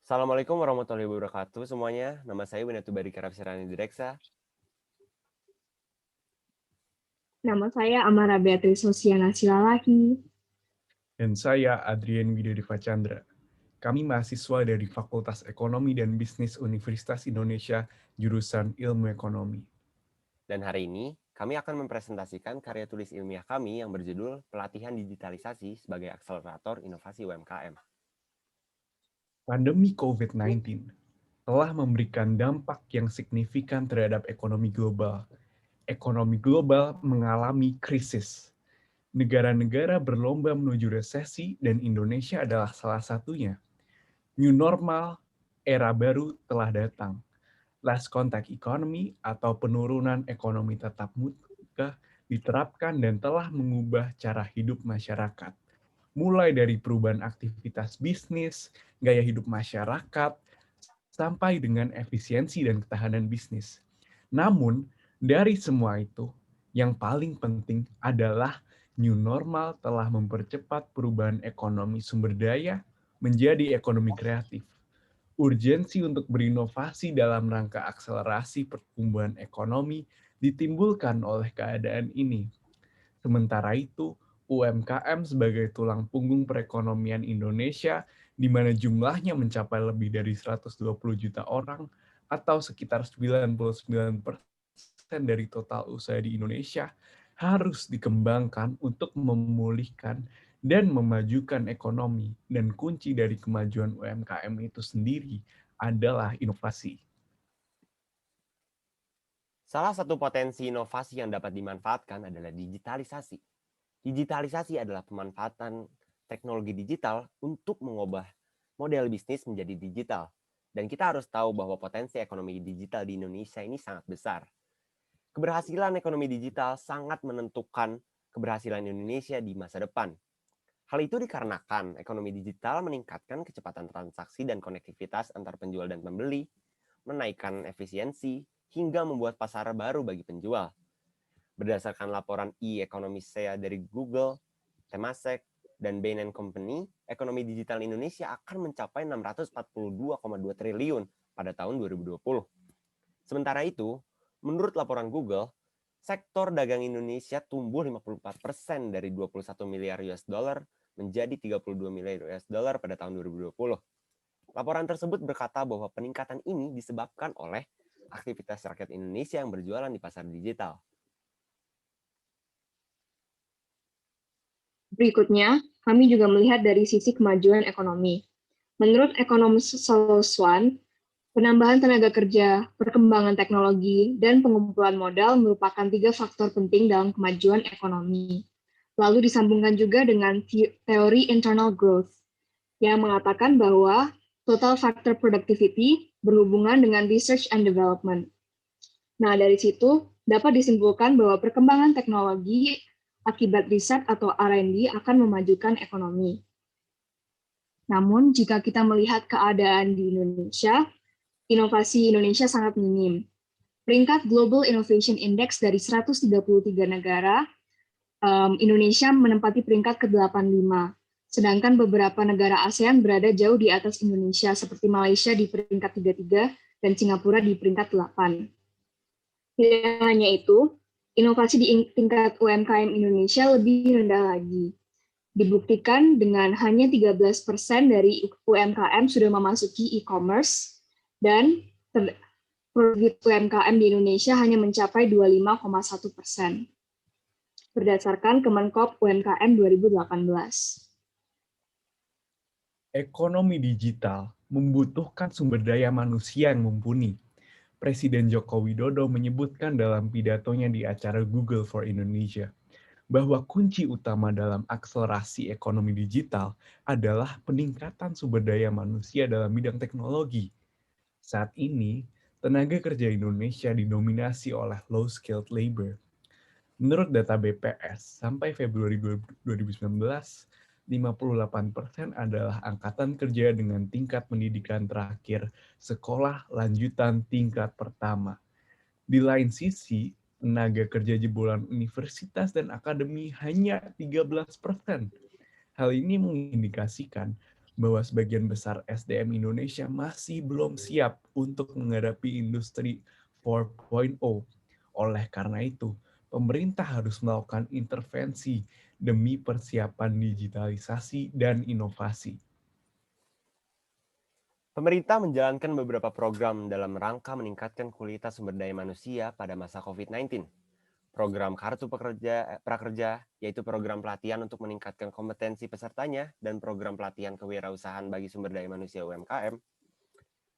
Assalamualaikum warahmatullahi wabarakatuh semuanya. Nama saya Winatu Barika Rapsirani Direksa. Nama saya Amara Beatrice Hosiana Silalahi. Dan saya Adrian Widodeva Chandra. Kami mahasiswa dari Fakultas Ekonomi dan Bisnis Universitas Indonesia, jurusan Ilmu Ekonomi. Dan hari ini kami akan mempresentasikan karya tulis ilmiah kami yang berjudul Pelatihan Digitalisasi sebagai Akselerator Inovasi UMKM. Pandemi COVID-19 telah memberikan dampak yang signifikan terhadap ekonomi global. Ekonomi global mengalami krisis. Negara-negara berlomba menuju resesi dan Indonesia adalah salah satunya. New normal, era baru telah datang. Last contact economy atau penurunan ekonomi tatap muka diterapkan dan telah mengubah cara hidup masyarakat. Mulai dari perubahan aktivitas bisnis, gaya hidup masyarakat, sampai dengan efisiensi dan ketahanan bisnis. Namun, dari semua itu, yang paling penting adalah new normal telah mempercepat perubahan ekonomi sumber daya menjadi ekonomi kreatif. Urgensi untuk berinovasi dalam rangka akselerasi pertumbuhan ekonomi ditimbulkan oleh keadaan ini. Sementara itu, UMKM sebagai tulang punggung perekonomian Indonesia, di mana jumlahnya mencapai lebih dari 120 juta orang, atau sekitar 99% dari total usaha di Indonesia, harus dikembangkan untuk memulihkan dan memajukan ekonomi. Dan kunci dari kemajuan UMKM itu sendiri adalah inovasi. Salah satu potensi inovasi yang dapat dimanfaatkan adalah digitalisasi. Digitalisasi adalah pemanfaatan teknologi digital untuk mengubah model bisnis menjadi digital. Dan kita harus tahu bahwa potensi ekonomi digital di Indonesia ini sangat besar. Keberhasilan ekonomi digital sangat menentukan keberhasilan Indonesia di masa depan. Hal itu dikarenakan ekonomi digital meningkatkan kecepatan transaksi dan konektivitas antar penjual dan pembeli, menaikkan efisiensi, hingga membuat pasar baru bagi penjual. Berdasarkan laporan e-Economist dari Google, Temasek, dan Bain & Company, ekonomi digital Indonesia akan mencapai 642,2 triliun pada tahun 2020. Sementara itu, menurut laporan Google, sektor dagang Indonesia tumbuh 54% dari 21 miliar US dollar menjadi 32 miliar US dollar pada tahun 2020. Laporan tersebut berkata bahwa peningkatan ini disebabkan oleh aktivitas rakyat Indonesia yang berjualan di pasar digital. Berikutnya, kami juga melihat dari sisi kemajuan ekonomi. Menurut ekonom Soloswan, penambahan tenaga kerja, perkembangan teknologi, dan pengumpulan modal merupakan 3 faktor penting dalam kemajuan ekonomi. Lalu disambungkan juga dengan teori internal growth, yang mengatakan bahwa total factor productivity berhubungan dengan research and development. Nah, dari situ dapat disimpulkan bahwa perkembangan teknologi akibat riset atau R&D akan memajukan ekonomi. Namun, jika kita melihat keadaan di Indonesia, inovasi Indonesia sangat minim. Peringkat Global Innovation Index dari 133 negara, Indonesia menempati peringkat ke-85. Sedangkan beberapa negara ASEAN berada jauh di atas Indonesia, seperti Malaysia di peringkat 33 dan Singapura di peringkat 8. Tidak hanya itu, inovasi di tingkat UMKM Indonesia lebih rendah lagi. Dibuktikan dengan hanya 13% dari UMKM sudah memasuki e-commerce dan profit UMKM di Indonesia hanya mencapai 25,1%. Berdasarkan Kemenkop UMKM 2018. Ekonomi digital membutuhkan sumber daya manusia yang mumpuni. Presiden Joko Widodo menyebutkan dalam pidatonya di acara Google for Indonesia bahwa kunci utama dalam akselerasi ekonomi digital adalah peningkatan sumber daya manusia dalam bidang teknologi. Saat ini, tenaga kerja Indonesia didominasi oleh low-skilled labor. Menurut data BPS, sampai Februari 2019, 58% adalah angkatan kerja dengan tingkat pendidikan terakhir sekolah lanjutan tingkat pertama. Di lain sisi, tenaga kerja jebolan universitas dan akademi hanya 13%. Hal ini mengindikasikan bahwa sebagian besar SDM Indonesia masih belum siap untuk menghadapi industri 4.0. Oleh karena itu, pemerintah harus melakukan intervensi demi persiapan digitalisasi dan inovasi. Pemerintah menjalankan beberapa program dalam rangka meningkatkan kualitas sumber daya manusia pada masa COVID-19. Program Kartu Prakerja, yaitu program pelatihan untuk meningkatkan kompetensi pesertanya, dan program pelatihan kewirausahaan bagi sumber daya manusia UMKM.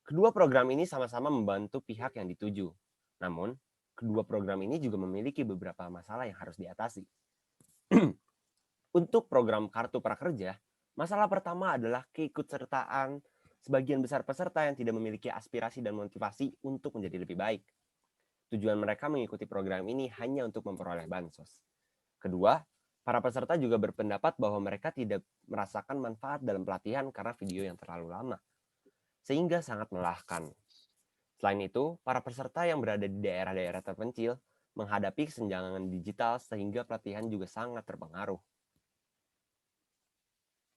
Kedua program ini sama-sama membantu pihak yang dituju. Namun, kedua program ini juga memiliki beberapa masalah yang harus diatasi. Untuk program Kartu Prakerja, masalah pertama adalah keikutsertaan sebagian besar peserta yang tidak memiliki aspirasi dan motivasi untuk menjadi lebih baik. Tujuan mereka mengikuti program ini hanya untuk memperoleh bansos. Kedua, para peserta juga berpendapat bahwa mereka tidak merasakan manfaat dalam pelatihan karena video yang terlalu lama, sehingga sangat melelahkan. Selain itu, para peserta yang berada di daerah-daerah terpencil menghadapi kesenjangan digital sehingga pelatihan juga sangat terpengaruh.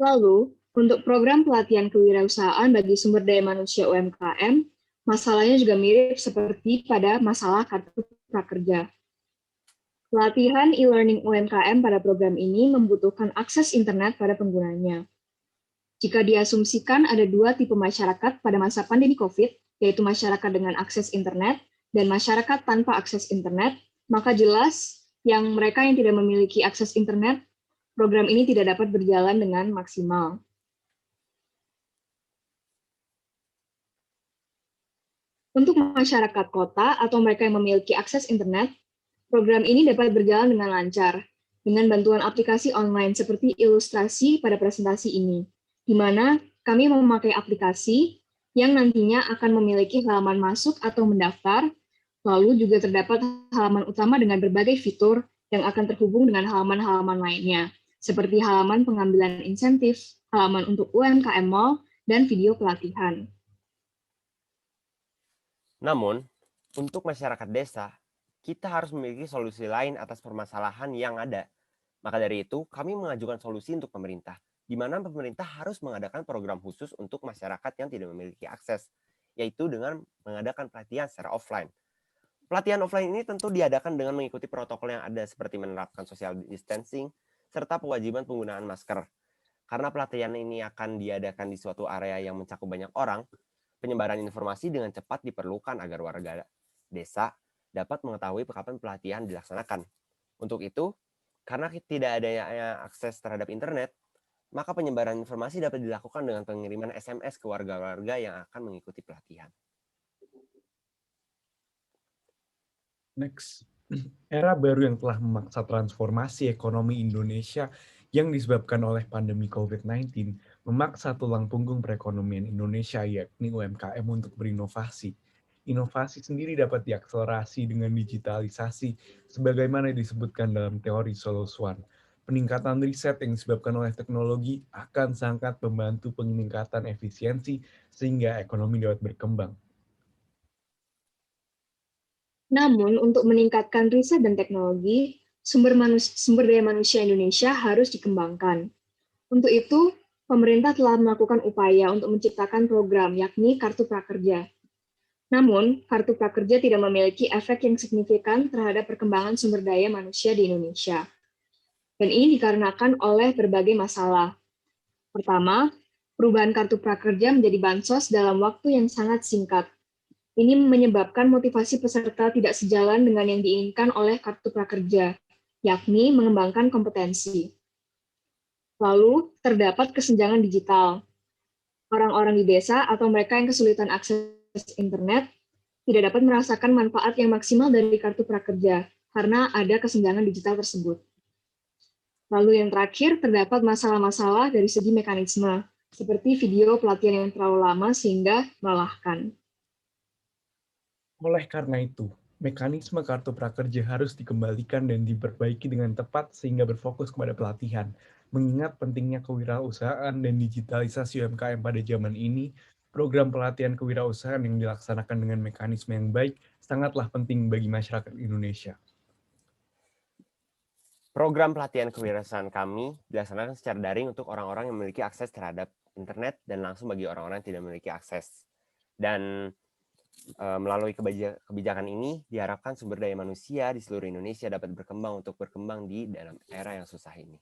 Lalu, untuk program pelatihan kewirausahaan bagi sumber daya manusia UMKM, masalahnya juga mirip seperti pada masalah Kartu Prakerja. Pelatihan e-learning UMKM pada program ini membutuhkan akses internet pada penggunanya. Jika diasumsikan ada dua tipe masyarakat pada masa pandemi COVID, yaitu masyarakat dengan akses internet dan masyarakat tanpa akses internet, maka jelas mereka yang tidak memiliki akses internet, program ini tidak dapat berjalan dengan maksimal. Untuk masyarakat kota atau mereka yang memiliki akses internet, program ini dapat berjalan dengan lancar dengan bantuan aplikasi online seperti ilustrasi pada presentasi ini, di mana kami memakai aplikasi yang nantinya akan memiliki halaman masuk atau mendaftar, lalu juga terdapat halaman utama dengan berbagai fitur yang akan terhubung dengan halaman-halaman lainnya, seperti halaman pengambilan insentif, halaman untuk UMKM Mall, dan video pelatihan. Namun, untuk masyarakat desa, kita harus memiliki solusi lain atas permasalahan yang ada. Maka dari itu, kami mengajukan solusi untuk pemerintah, di mana pemerintah harus mengadakan program khusus untuk masyarakat yang tidak memiliki akses, yaitu dengan mengadakan pelatihan secara offline. Pelatihan offline ini tentu diadakan dengan mengikuti protokol yang ada seperti menerapkan social distancing, serta kewajiban penggunaan masker. Karena pelatihan ini akan diadakan di suatu area yang mencakup banyak orang, penyebaran informasi dengan cepat diperlukan agar warga desa dapat mengetahui kapan pelatihan dilaksanakan. Untuk itu, karena tidak adanya akses terhadap internet, maka penyebaran informasi dapat dilakukan dengan pengiriman SMS ke warga-warga yang akan mengikuti pelatihan. Next, era baru yang telah memaksa transformasi ekonomi Indonesia yang disebabkan oleh pandemi COVID-19 memaksa tulang punggung perekonomian Indonesia, yakni UMKM, untuk berinovasi. Inovasi sendiri dapat diakselerasi dengan digitalisasi, sebagaimana disebutkan dalam teori Solos One. Peningkatan riset yang disebabkan oleh teknologi akan sangat membantu peningkatan efisiensi sehingga ekonomi dapat berkembang. Namun, untuk meningkatkan riset dan teknologi, sumber daya manusia Indonesia harus dikembangkan. Untuk itu, pemerintah telah melakukan upaya untuk menciptakan program, yakni Kartu Prakerja. Namun, Kartu Prakerja tidak memiliki efek yang signifikan terhadap perkembangan sumber daya manusia di Indonesia. Dan ini dikarenakan oleh berbagai masalah. Pertama, perubahan Kartu Prakerja menjadi bansos dalam waktu yang sangat singkat. Ini menyebabkan motivasi peserta tidak sejalan dengan yang diinginkan oleh Kartu Prakerja, yakni mengembangkan kompetensi. Lalu, terdapat kesenjangan digital. Orang-orang di desa atau mereka yang kesulitan akses internet tidak dapat merasakan manfaat yang maksimal dari Kartu Prakerja karena ada kesenjangan digital tersebut. Lalu yang terakhir, terdapat masalah-masalah dari segi mekanisme, seperti video pelatihan yang terlalu lama sehingga melelahkan. Oleh karena itu, mekanisme Kartu Prakerja harus dikembalikan dan diperbaiki dengan tepat sehingga berfokus kepada pelatihan. Mengingat pentingnya kewirausahaan dan digitalisasi UMKM pada zaman ini, program pelatihan kewirausahaan yang dilaksanakan dengan mekanisme yang baik sangatlah penting bagi masyarakat Indonesia. Program pelatihan kewirausahaan kami dilaksanakan secara daring untuk orang-orang yang memiliki akses terhadap internet dan langsung bagi orang-orang yang tidak memiliki akses. Dan melalui kebijakan ini diharapkan sumber daya manusia di seluruh Indonesia dapat berkembang untuk berkembang di dalam era yang susah ini.